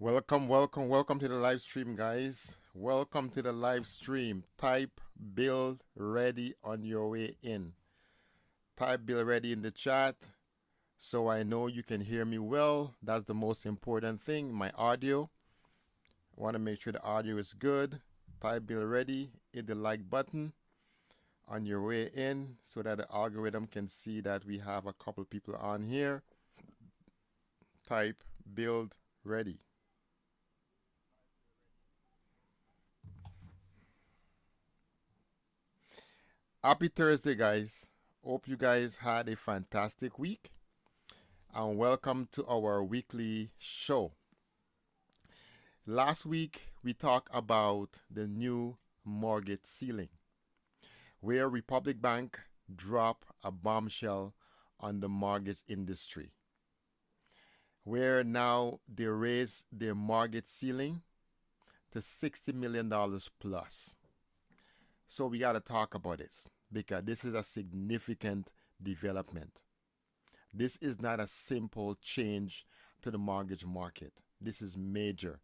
Welcome to the live stream, guys. Welcome to the live stream. Type build ready on your way in. Type build ready in the chat so I know you can hear me well. That's the most important thing. My audio. I want to make sure the audio is good. Type build ready. Hit the like button on your way in so that the algorithm can see that we have a couple people on here. Type build ready. Happy Thursday, guys. Hope you guys had a fantastic week and welcome to our weekly show. Last week, we talked about the new mortgage ceiling, where Republic Bank dropped a bombshell on the mortgage industry, where now they raised their mortgage ceiling to $60 million plus. So we got to talk about this because this is a significant development. This is not a simple change to the mortgage market. This is major.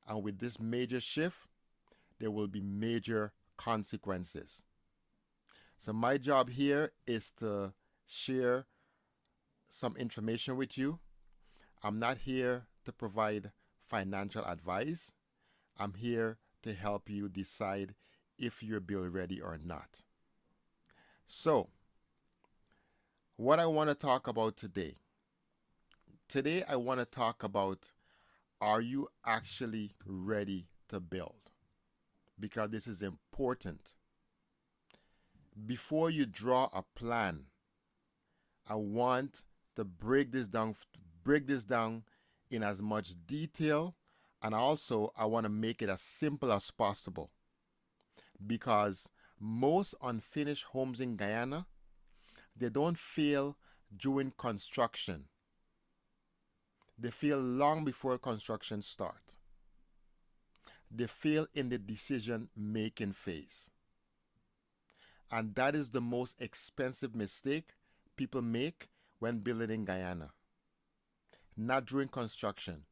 And with this major shift, there will be major consequences. So my job here is to share some information with you. I'm not here to provide financial advice. I'm here to help you decide if you're bill ready or not. So, what I want to talk about today. Today I want to talk about, are you actually ready to build? Because this is important. Before you draw a plan, I want to break this down in as much detail, and also I want to make it as simple as possible. Because most unfinished homes in Guyana, they don't fail during construction. They fail long before construction starts. They fail in the decision making phase. And that is the most expensive mistake people make when building in Guyana. Not during construction,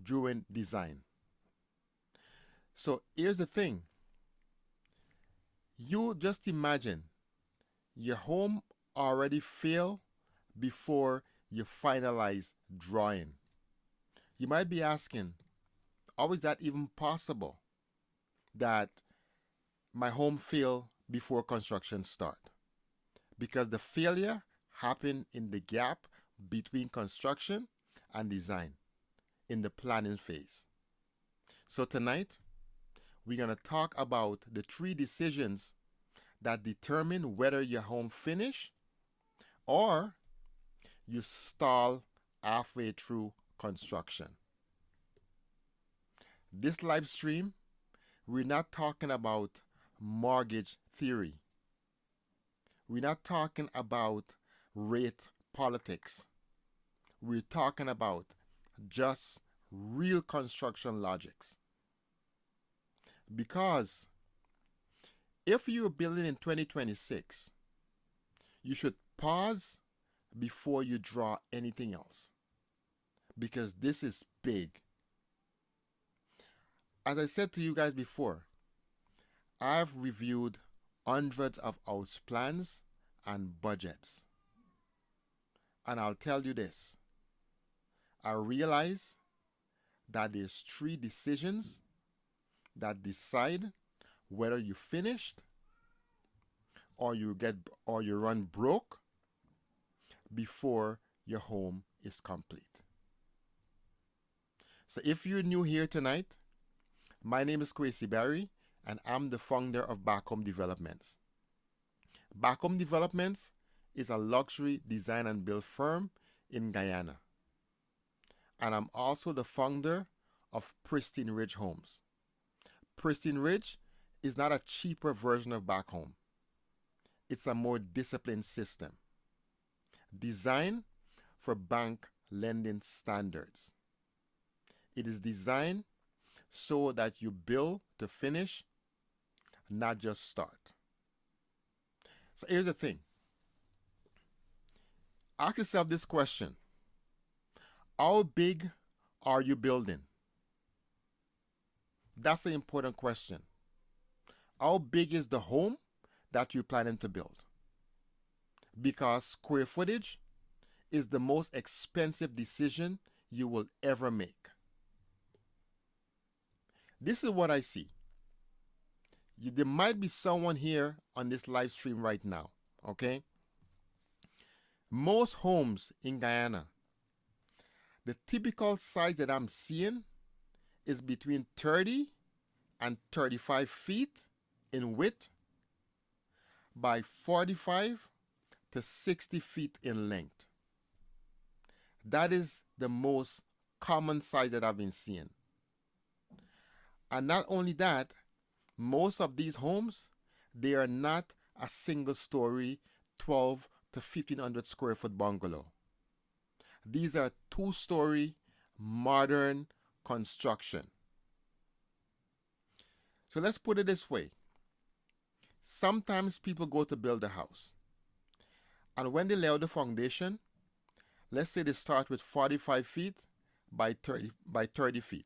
during design. So here's the thing. You just imagine your home already failed before you finalize drawing. You might be asking, how is that even possible that my home failed before construction start? Because the failure happened in the gap between construction and design in the planning phase. So tonight, we're going to talk about the 3 decisions that determine whether your home finish or you stall halfway through construction. This live stream, we're not talking about mortgage theory. We're not talking about rate politics. We're talking about just real construction logics. Because if you're building in 2026, you should pause before you draw anything else. Because this is big. As I said to you guys before, I've reviewed hundreds of house plans and budgets. And I'll tell you this. I realize that there's 3 decisions that decide whether you finished or you run broke before your home is complete. So if you're new here tonight, my name is Kwesi Barry and I'm the founder of BackHome Developments. BackHome Developments is a luxury design and build firm in Guyana. And I'm also the founder of Pristine Ridge Homes. Pristine Ridge is not a cheaper version of BackHome. It's a more disciplined system designed for bank lending standards. It is designed so that you build to finish, not just start. So here's the thing. Ask yourself this question. How big are you building? That's an important question. How big is the home that you're planning to build? Because square footage is the most expensive decision you will ever make. This is what I see. There might be someone here on this live stream right now, okay? Most homes in Guyana, the typical size that I'm seeing is between 30 and 35 feet in width by 45 to 60 feet in length. That is the most common size that I've been seeing. And not only that, most of these homes, they are not a single story 12 to 1500 square foot bungalow. These are two-story modern construction. So let's put it this way. Sometimes people go to build a house, and when they lay out the foundation, let's say they start with 45 feet by 30 feet.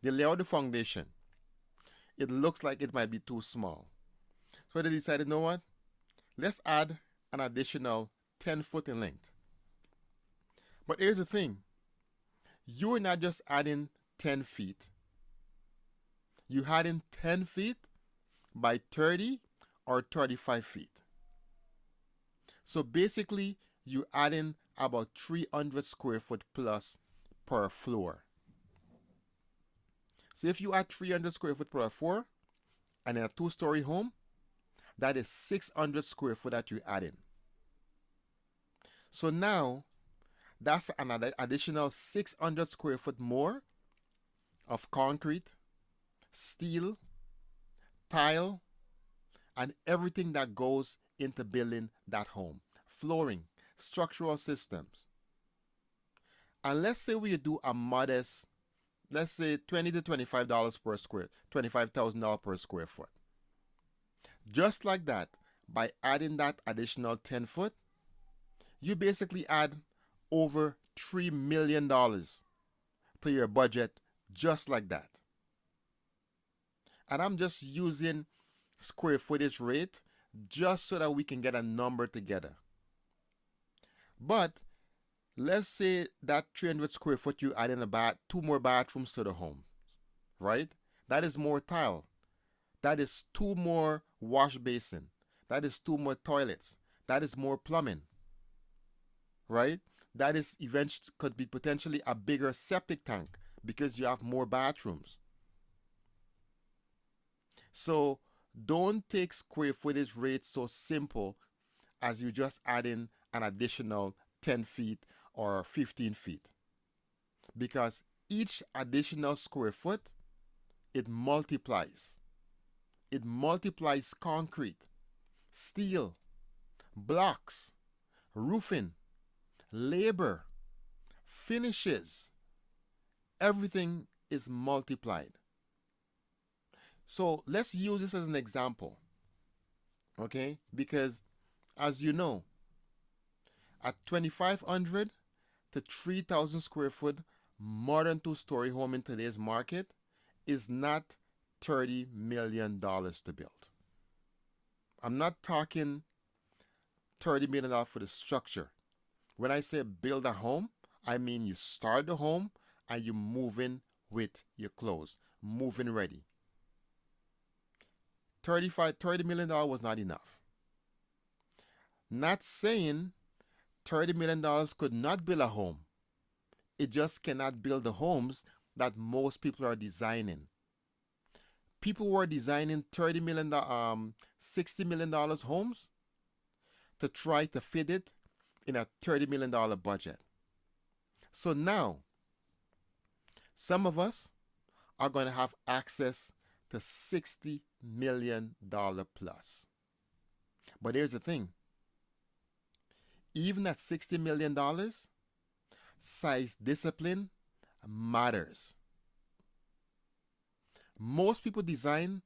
They lay out the foundation. It looks like it might be too small. So they decided, you know what? Let's add an additional 10 foot in length. But here's the thing. You're not just adding 10 feet. You're adding 10 feet by 30 or 35 feet. So basically, you're adding about 300 square foot plus per floor. So if you add 300 square foot per floor and in a two-story home, that is 600 square foot that you're adding. So now, that's an additional 600 square foot more of concrete, steel, tile, and everything that goes into building that home. Flooring, structural systems. And let's say we do a modest, let's say $20 to $25 per square, $25,000 per square foot. Just like that, by adding that additional 10 foot, you basically add over $3 million to your budget just like that. And I'm just using square footage rate just so that we can get a number together. But let's say that 300 square foot you add in two more bathrooms to the home, right? That is more tile. That is two more wash basin. That is two more toilets. That is more plumbing, right? That is eventually could be potentially a bigger septic tank because you have more bathrooms. So don't take square footage rates so simple as you just add in an additional 10 feet or 15 feet. Because each additional square foot, it multiplies. It multiplies concrete, steel, blocks, roofing, labor, finishes. Everything is multiplied. So let's use this as an example, okay? Because as you know, at 2,500 to 3,000 square foot modern two-story home in today's market is not $30 million to build. I'm not talking $30 million for the structure. When I say build a home, I mean you start the home and you move in with your clothes, move-in ready. $30 million was not enough. Not saying $30 million could not build a home. It just cannot build the homes that most people are designing. People were designing $30 million, $60 million homes to try to fit it in a $30 million budget. So now, some of us are going to have access to $60 million plus. But here's the thing. Even at $60 million, size discipline matters. Most people design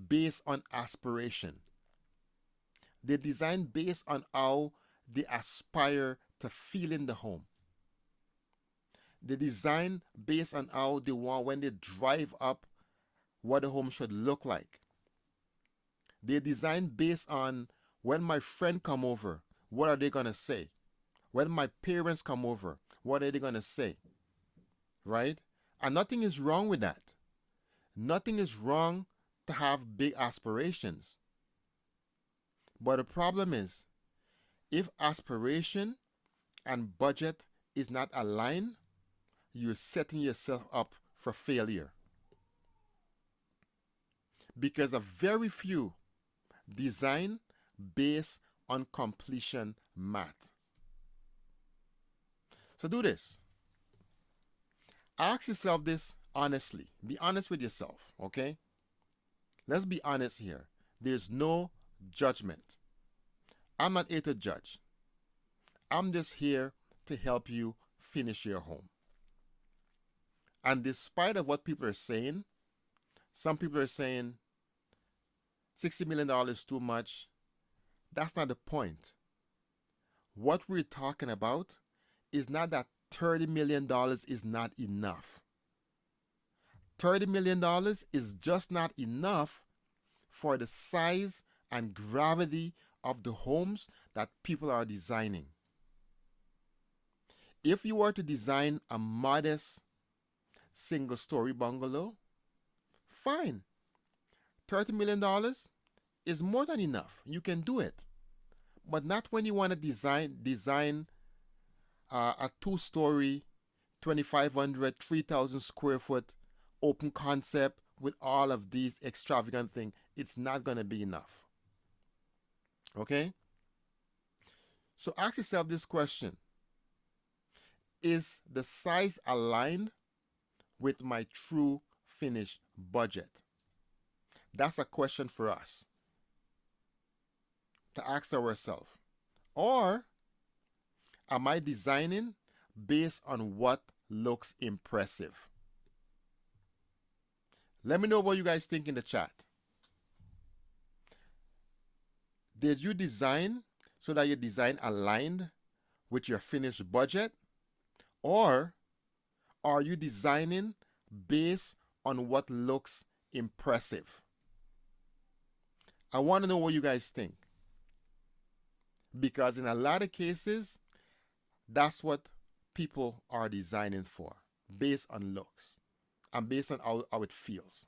based on aspiration. They design based on how they aspire to feel in the home. They design based on how they want when they drive up what the home should look like. They design based on when my friend come over, what are they going to say? When my parents come over, what are they going to say? Right? And nothing is wrong with that. Nothing is wrong to have big aspirations. But the problem is, if aspiration and budget is not aligned, you're setting yourself up for failure. Because a very few design based on completion math. So do this. Ask yourself this honestly. Be honest with yourself, okay? Let's be honest here. There's no judgment. I'm not here to judge. I'm just here to help you finish your home. And despite of what people are saying, some people are saying $60 million is too much. That's not the point. What we're talking about is not that $30 million is not enough. $30 million is just not enough for the size and gravity of the homes that people are designing. If you were to design a modest single-story bungalow, fine. $30 million is more than enough. You can do it. But not when you want to design a two-story, 2,500, 3,000 square foot open concept with all of these extravagant things. It's not going to be enough. Okay? So ask yourself this question. Is the size aligned with my true finished budget? That's a question for us to ask ourselves. Or am I designing based on what looks impressive? Let me know what you guys think in the chat. Did you design so that your design aligned with your finished budget? Or are you designing based on what looks impressive? I want to know what you guys think. Because in a lot of cases, that's what people are designing for, based on looks and based on how it feels.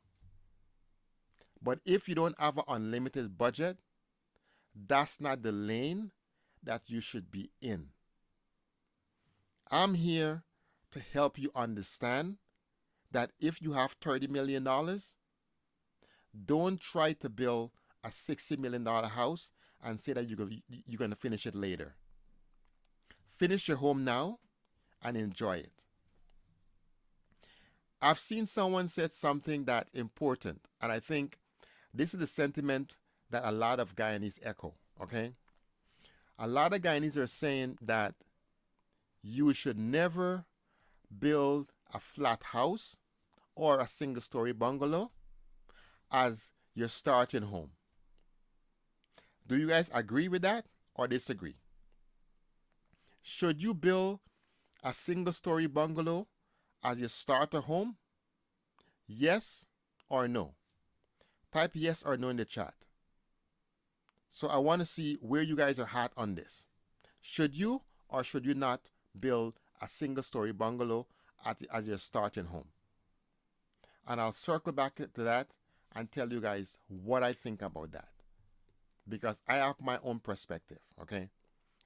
But if you don't have an unlimited budget, that's not the lane that you should be in. I'm here to help you understand that if you have $30 million, don't try to build a $60 million house and say that you're going to finish it later. Finish your home now and enjoy it. I've seen someone said something that's important, and I think this is the sentiment that a lot of Guyanese echo, okay? A lot of Guyanese are saying that you should never build a flat house or a single-story bungalow as your starting home. Do you guys agree with that or disagree? Should you build a single-story bungalow as your starter home? Yes or no? Type yes or no in the chat. So I want to see where you guys are at on this. Should you or should you not build a single-story bungalow as your starting home? And I'll circle back to that and tell you guys what I think about that. Because I have my own perspective, okay?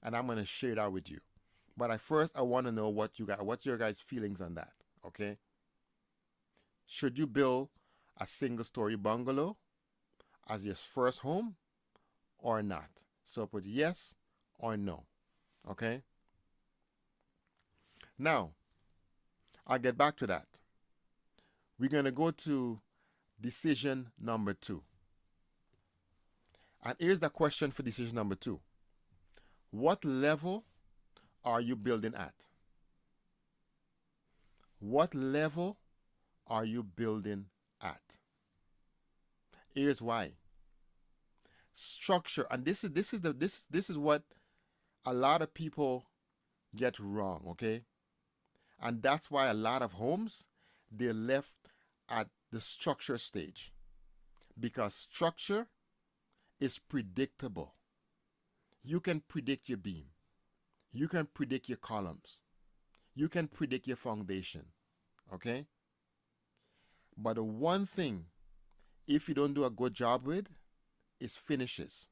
And I'm going to share that with you. But I want to know what's your guys' feelings on that, okay? Should you build a single-story bungalow as your first home or not? So put yes or no, okay? Now, I'll get back to that. We're going to go to decision number 2. And here's the question for decision number 2. What level are you building at? What level are you building at? Here's why. Structure, and this is what a lot of people get wrong, okay? And that's why a lot of homes, they're left at the structure stage, because structure is predictable. You can predict your beam. You can predict your columns. You can predict your foundation. Okay? But the one thing, if you don't do a good job with, is finishes.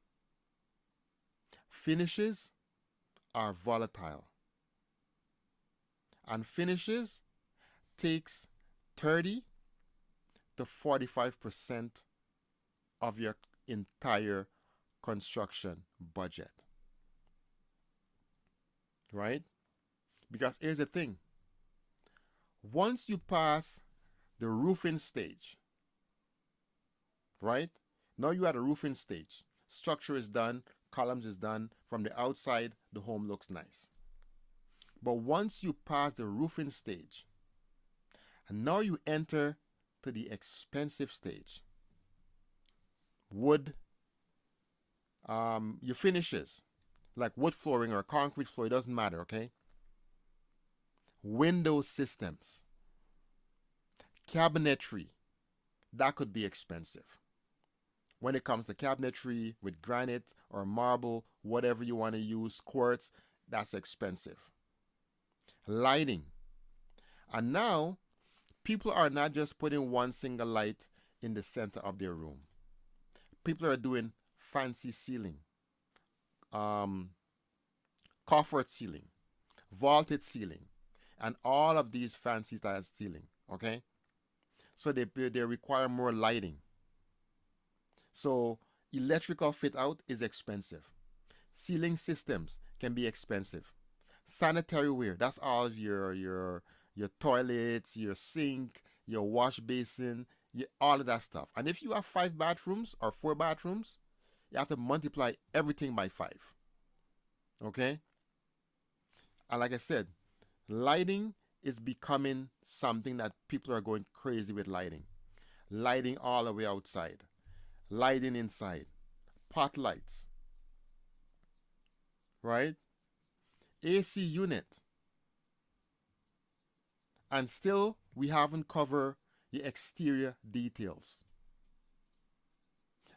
Finishes are volatile. And finishes takes 30 to 45% of your entire construction budget. Right? Because here's the thing. Once you pass the roofing stage, right? Now you're at a roofing stage. Structure is done, columns is done. From the outside, the home looks nice. But once you pass the roofing stage, and now you enter to the expensive stage. Wood, your finishes, like wood flooring or concrete floor, it doesn't matter, okay? Window systems, cabinetry, that could be expensive. When it comes to cabinetry with granite or marble, whatever you want to use, quartz, that's expensive. Lighting. And now, people are not just putting one single light in the center of their room. People are doing fancy ceiling, coffered ceiling, vaulted ceiling, and all of these fancy style ceiling, okay? So they require more lighting. So electrical fit out is expensive. Ceiling systems can be expensive. Sanitary ware, that's all your toilets, your sink, your wash basin, all of that stuff. And if you have 5 bathrooms or 4 bathrooms, you have to multiply everything by 5. Okay? And like I said, lighting is becoming something that people are going crazy with lighting. Lighting all the way outside. Lighting inside. Pot lights. Right? AC unit. And still, we haven't covered the exterior details.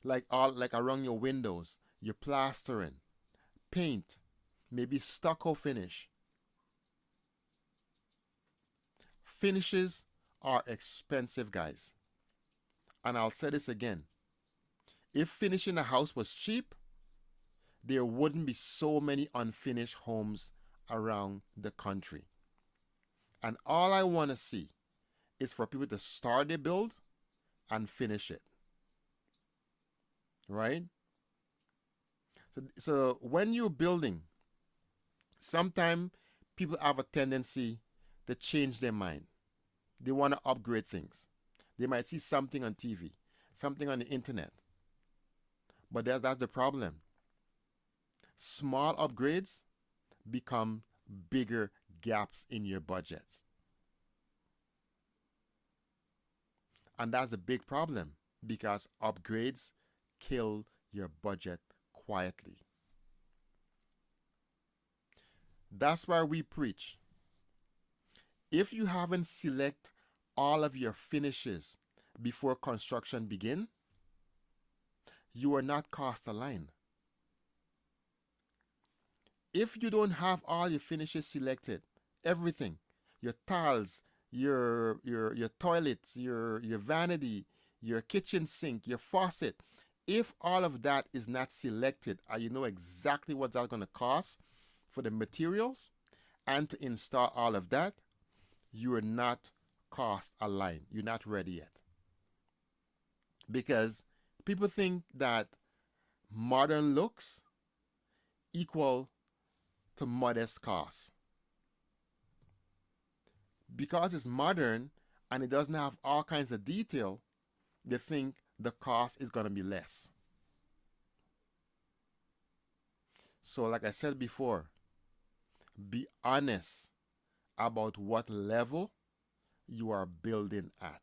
Like around your windows, your plastering, paint, maybe stucco finish. Finishes are expensive, guys. And I'll say this again. If finishing a house was cheap, there wouldn't be so many unfinished homes around the country. And all I want to see is for people to start their build and finish it. Right? So when you're building, sometimes people have a tendency to change their mind. They want to upgrade things. They might see something on TV, something on the internet. But that's the problem. Small upgrades become bigger gaps in your budget. And that's a big problem because upgrades kill your budget quietly. That's why we preach. If you haven't select all of your finishes before construction begin, you are not cost aligned. If you don't have all your finishes selected, everything, your tiles, your toilets, your vanity, your kitchen sink, your faucet, if all of that is not selected and you know exactly what that's going to cost for the materials and to install all of that, you are not cost aligned. You're not ready yet. Because people think that modern looks equal to modest cost. Because it's modern and it doesn't have all kinds of detail, they think the cost is going to be less. So like I said before, be honest about what level you are building at.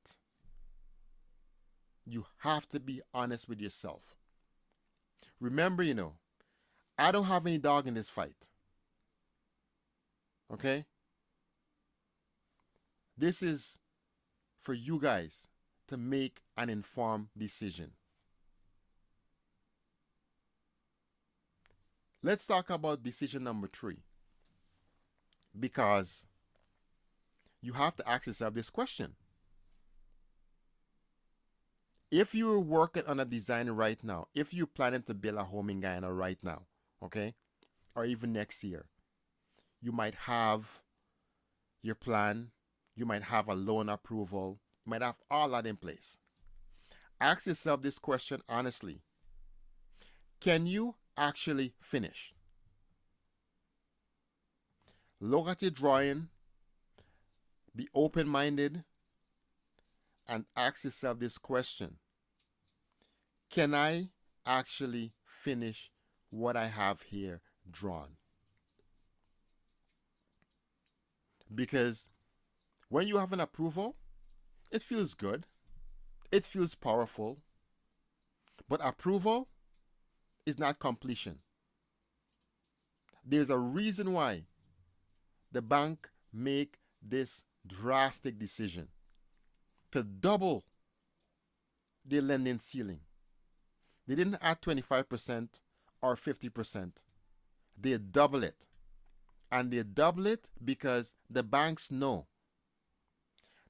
You have to be honest with yourself. Remember, I don't have any dog in this fight. Okay? This is for you guys to make an informed decision. Let's talk about decision number 3, because you have to ask yourself this question. If you're working on a design right now, if you're planning to build a home in Guyana right now, okay, or even next year, you might have your plan, you might have a loan approval, you might have all that in place. Ask yourself this question honestly. Can you actually finish? Look at your drawing, be open-minded, and ask yourself this question. Can I actually finish what I have here drawn? Because when you have an approval, it feels good, it feels powerful, but approval is not completion. There's a reason why the bank make this drastic decision to double their lending ceiling. They didn't add 25% or 50%. They double it. And they double it because the banks know.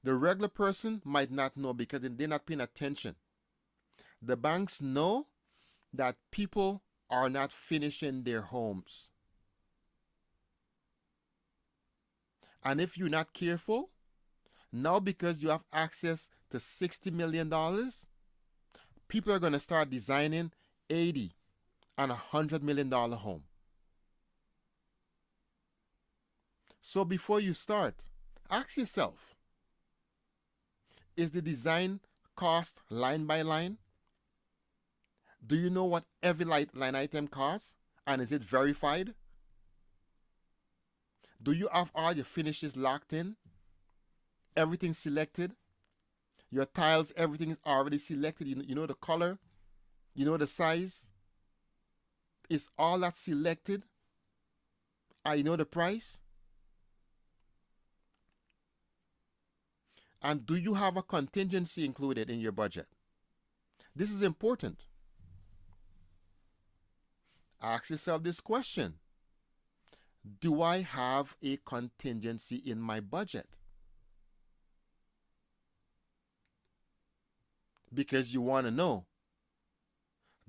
The regular person might not know because they're not paying attention. The banks know that people are not finishing their homes. And if you're not careful, now because you have access to $60 million, people are going to start designing $80 and $100 million home. So before you start, ask yourself, is the design cost line by line? Do you know what every line item costs? And is it verified? Do you have all your finishes locked in? Everything selected? Your tiles, everything is already selected. You know the color? You know the size? Is all that selected? And you know the price? And do you have a contingency included in your budget? This is important. Ask yourself this question. Do I have a contingency in my budget? Because you want to know,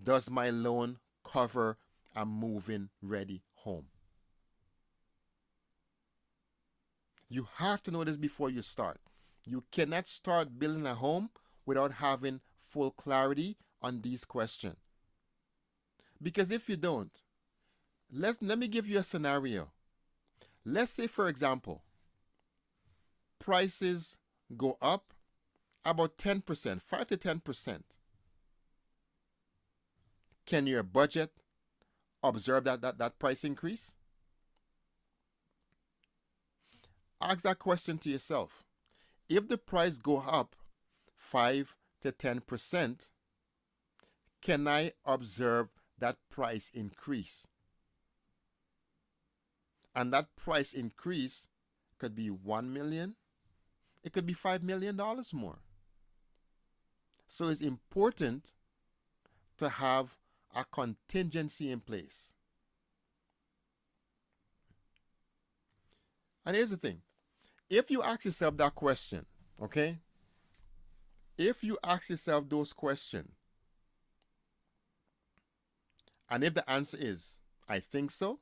does my loan cover a move-in ready home? You have to know this before you start. You cannot start building a home without having full clarity on these questions. Because if you don't, let me give you a scenario. Let's say, for example, prices go up about 10%, 5 to 10%. Can your budget observe that price increase? Ask that question to yourself. If the price go up 5 to 10%, can I observe that price increase? And that price increase could be 1 million. It could be $5 million more. So it's important to have a contingency in place. And here's the thing. If you ask yourself that question, okay? If you ask yourself those questions, and if the answer is, I think so,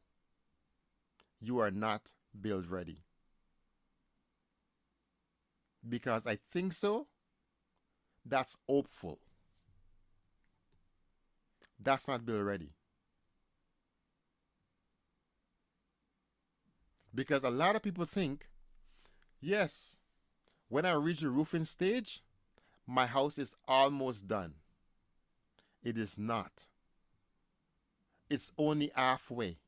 you are not build ready. Because I think so, that's hopeful. That's not build ready. Because a lot of people think, yes, when I reach the roofing stage, my house is almost done. It is not. It's only halfway.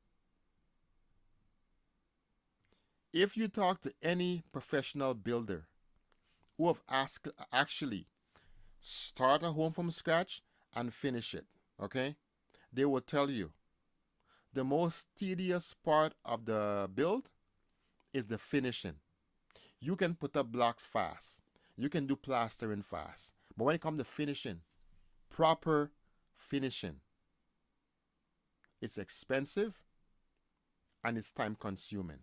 If you talk to any professional builder who have actually start a home from scratch and finish it, okay, they will tell you the most tedious part of the build is the finishing. You can put up blocks fast. You can do plastering fast. But when it comes to finishing, proper finishing, it's expensive and it's time consuming.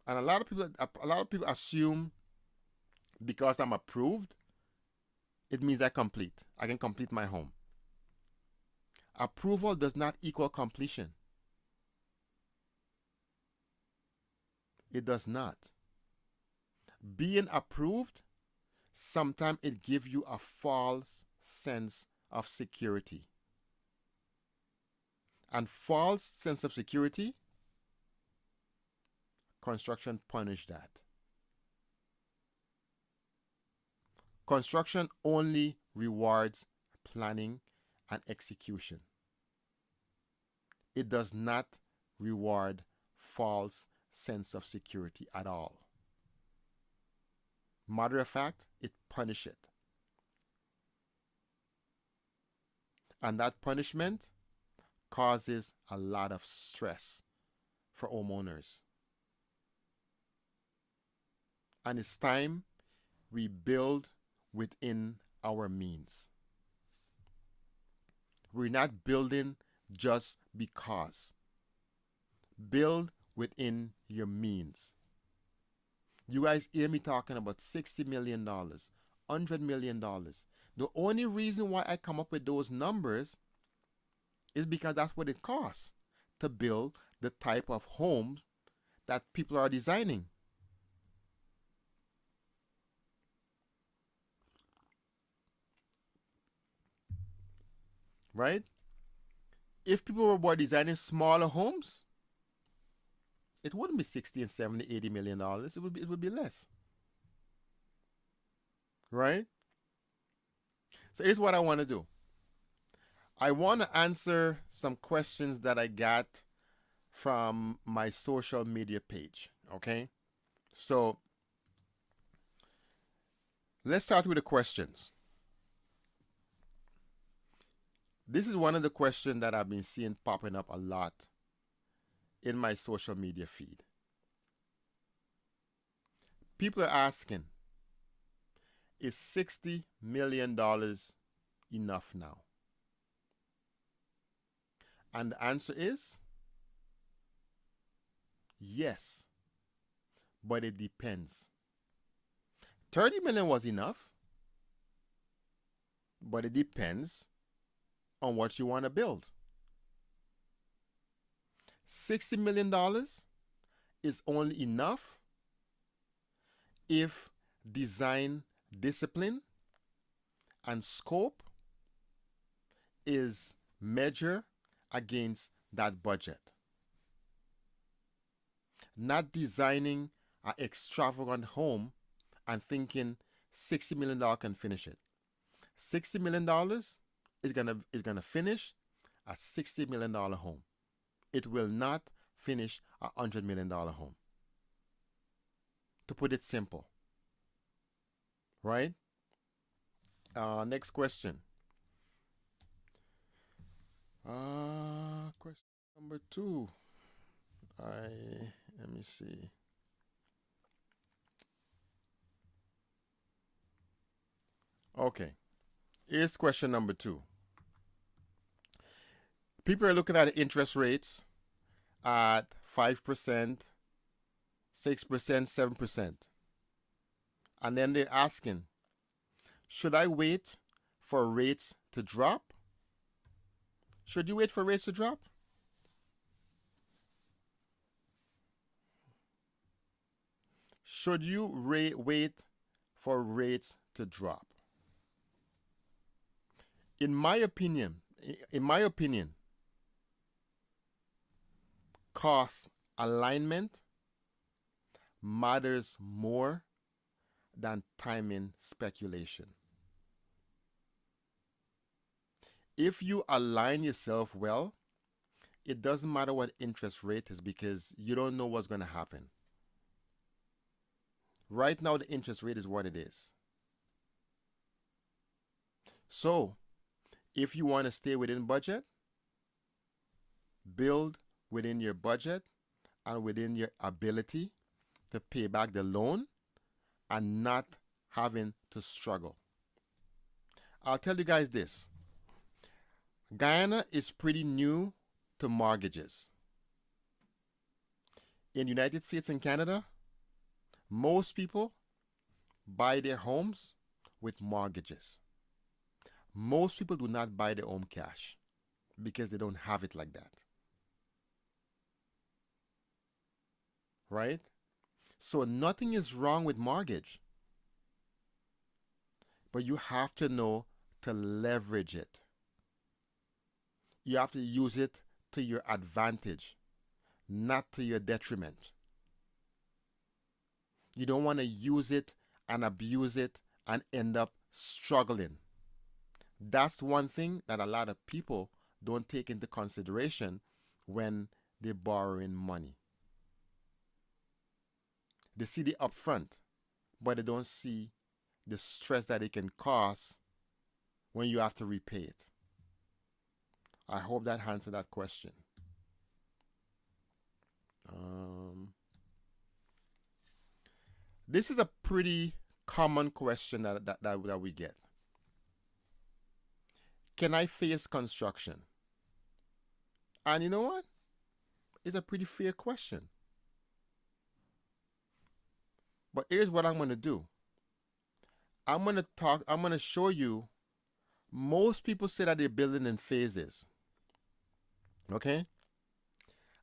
And a lot of people assume because I'm approved, it means I can complete my home. Approval does not equal completion. It does not. Being approved, sometimes it gives you a false sense of security. And false sense of security, construction punish that. Construction only rewards planning and execution. It does not reward false sense of security at all. Matter of fact, it punishes it. And that punishment causes a lot of stress for homeowners. And it's time we build within our means. We're not building just because. Build within your means. You guys hear me talking about $60 million, $100 million. The only reason why I come up with those numbers is because that's what it costs to build the type of homes that people are designing. Right? If people were designing smaller homes, it wouldn't be 60 and 70, $80 million. It would be less. Right? So here's what I want to do. I want to answer some questions that I got from my social media page. Okay? So let's start with the questions. This is one of the questions that I've been seeing popping up a lot in my social media feed. People are asking, is $60 million enough now? And the answer is yes, but it depends. 30 million was enough, but it depends on what you want to build. $60 million is only enough if design discipline and scope is measured against that budget. Not designing an extravagant home and thinking $60 million can finish it. $60 million is gonna finish a $60 million home. It will not finish a $100 million home. To put it simple. Right? Next question. Question number 2. Let me see. Okay. Here's question number 2. People are looking at interest rates at 5%, 6%, 7%. And then they're asking, should I wait for rates to drop? Should you wait for rates to drop? Should you wait for rates to drop? In my opinion, cost alignment matters more than timing speculation. If you align yourself well, it doesn't matter what interest rate is because you don't know what's going to happen. Right now, the interest rate is what it is. So, if you want to stay within budget, build within your budget and within your ability to pay back the loan and not having to struggle. I'll tell you guys this. Guyana is pretty new to mortgages. In the United States and Canada, most people buy their homes with mortgages. Most people do not buy their home cash because they don't have it like that. Right? So nothing is wrong with mortgage. But you have to know to leverage it. You have to use it to your advantage, not to your detriment. You don't want to use it and abuse it and end up struggling. That's one thing that a lot of people don't take into consideration when they're borrowing money. They see the upfront, but they don't see the stress that it can cause when you have to repay it. I hope that answered that question. This is a pretty common question that we get. Can I face construction? And you know what? It's a pretty fair question. But here's what I'm going to do. I'm going to show you, most people say that they're building in phases. Okay?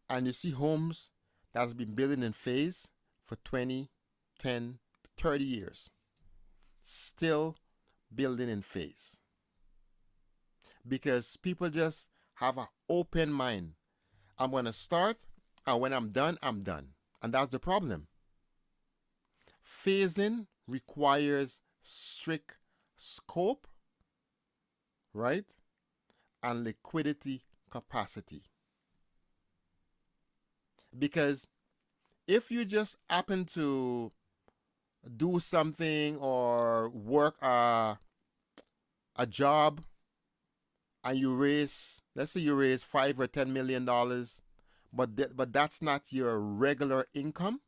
And you see homes that's been building in phase for 20, 10, 30 years. Still building in phase. Because people just have an open mind. I'm going to start, and when I'm done, I'm done. And that's the problem. Phasing requires strict scope, right? And liquidity capacity. Because if you just happen to do something or work a job and you raise, let's say you raise $5 or $10 million, but that's not your regular income,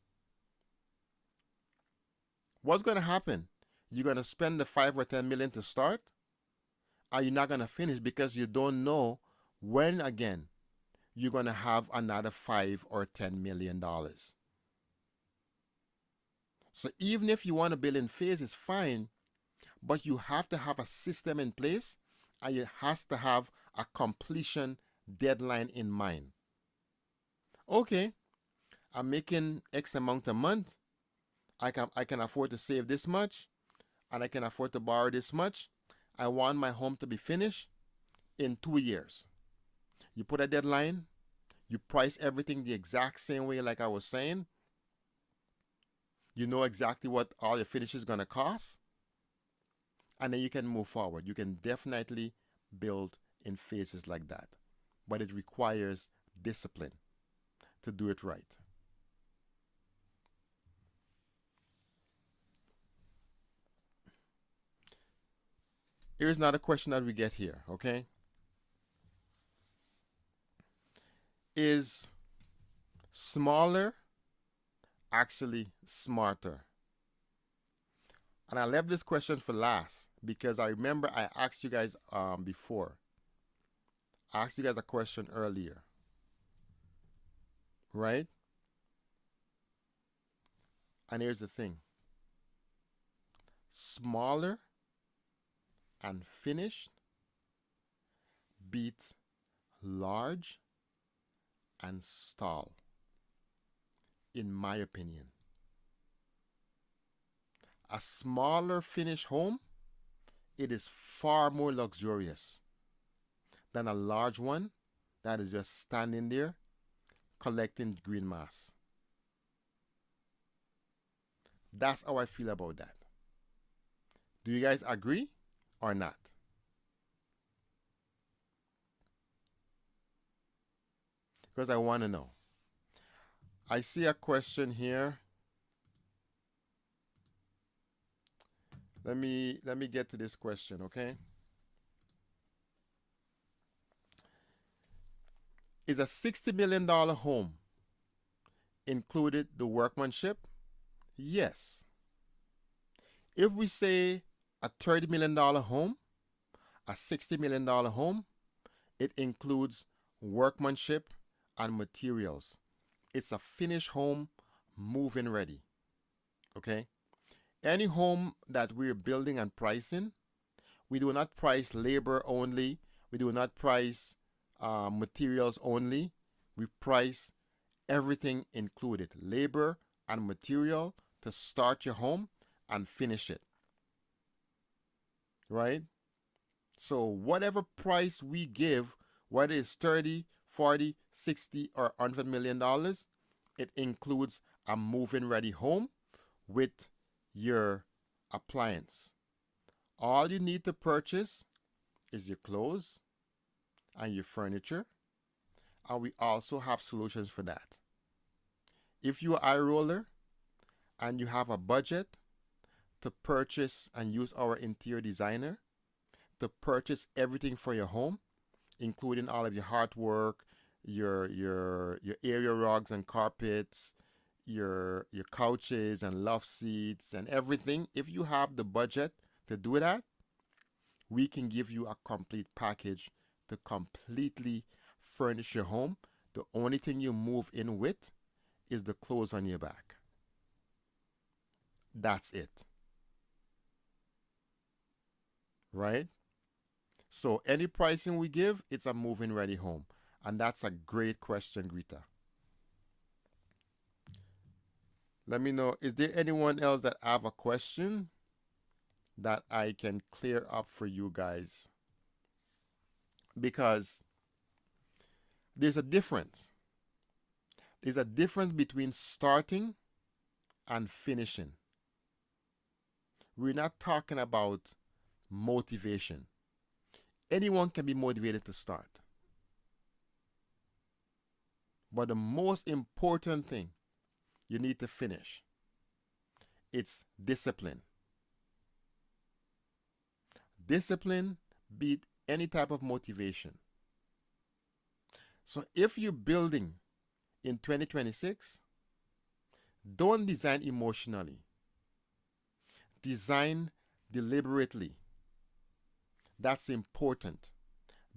what's going to happen? You're going to spend the 5 or 10 million to start, and you're not going to finish because you don't know when again you're going to have another 5 or 10 million dollars. So even if you want to build in phase, it's fine, but you have to have a system in place, and it has to have a completion deadline in mind. Okay, I'm making X amount a month. I can afford to save this much, and I can afford to borrow this much. I want my home to be finished in 2 years. You put a deadline, you price everything the exact same way like I was saying. You know exactly what all your finish is going to cost, and then you can move forward. You can definitely build in phases like that, but it requires discipline to do it right. Here's another question that we get here, okay? Is smaller actually smarter? And I left this question for last because I remember I asked you guys before. I asked you guys a question earlier, right? And here's the thing. Smaller and finished beat large and stall, in my opinion. A smaller finished home, it is far more luxurious than a large one that is just standing there collecting green mass. That's how I feel about that. Do you guys agree or not? Because I want to know. I see a question here. Let me get to this question, okay? Is a $60 million home included the workmanship? Yes. If we say a $30 million home, a $60 million home, it includes workmanship and materials. It's a finished home, move-in ready. Okay? Any home that we're building and pricing, we do not price labor only. We do not price materials only. We price everything included, labor and material, to start your home and finish it. Right? So whatever price we give, whether it's 30, 40, 60, or $100 million, it includes a move-in ready home with your appliance. All you need to purchase is your clothes and your furniture, and we also have solutions for that. If you're an eye roller and you have a budget to purchase and use our interior designer to purchase everything for your home, including all of your artwork, your area rugs and carpets, your couches and love seats and everything. If you have the budget to do that, we can give you a complete package to completely furnish your home. The only thing you move in with is the clothes on your back. That's it. Right? So any pricing we give, it's a move-in ready home. And that's a great question, Greta. Let me know, is there anyone else that have a question that I can clear up for you guys? Because there's a difference. There's a difference between starting and finishing. We're not talking about motivation. Anyone can be motivated to start. But the most important thing you need to finish, it's discipline. Discipline beat any type of motivation. So if you're building in 2026, don't design emotionally. Design deliberately. That's important.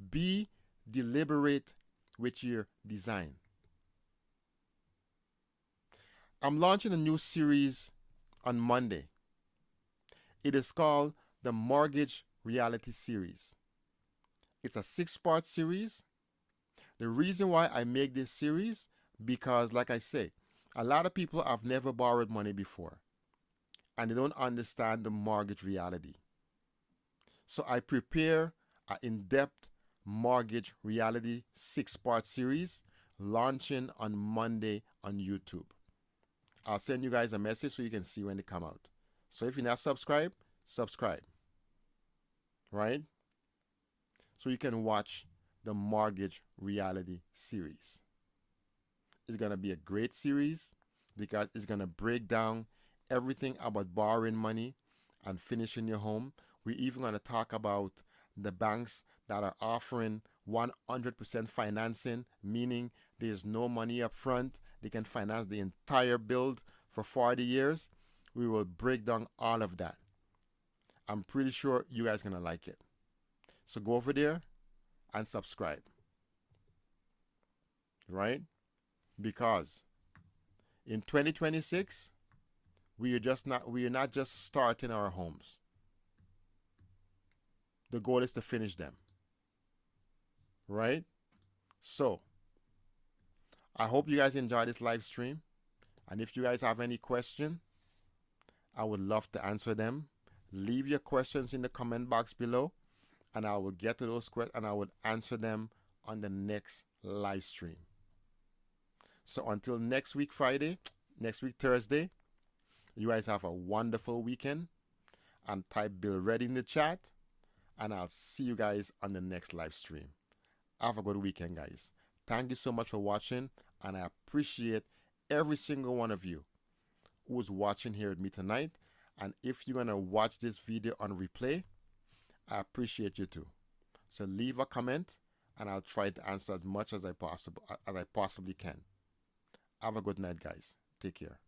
Be deliberate with your design. I'm launching a new series on Monday. It is called the Mortgage Reality Series. It's a 6-part series. The reason why I make this series, because like I say, a lot of people have never borrowed money before and they don't understand the mortgage reality. So I prepare an in-depth mortgage reality 6-part series launching on Monday on YouTube. I'll send you guys a message so you can see when they come out. So if you're not subscribed, subscribe. Right? So you can watch the mortgage reality series. It's going to be a great series because it's going to break down everything about borrowing money and finishing your home. We're even going to talk about the banks that are offering 100% financing, meaning there's no money up front. They can finance the entire build for 40 years. We will break down all of that. I'm pretty sure you guys are going to like it. So go over there and subscribe. Right? Because in 2026, we are not just starting our homes. The goal is to finish them. Right? So, I hope you guys enjoyed this live stream. And if you guys have any question, I would love to answer them. Leave your questions in the comment box below, and I will get to those questions and I will answer them on the next live stream. So until next week Friday, next week Thursday, you guys have a wonderful weekend, and type Bill Ready in the chat, and I'll see you guys on the next live stream. Have a good weekend, guys. Thank you so much for watching, and I appreciate every single one of you who's watching here with me tonight. And if you're going to watch this video on replay, I appreciate you too. So leave a comment, and I'll try to answer as much as I possibly can. Have a good night, guys. Take care.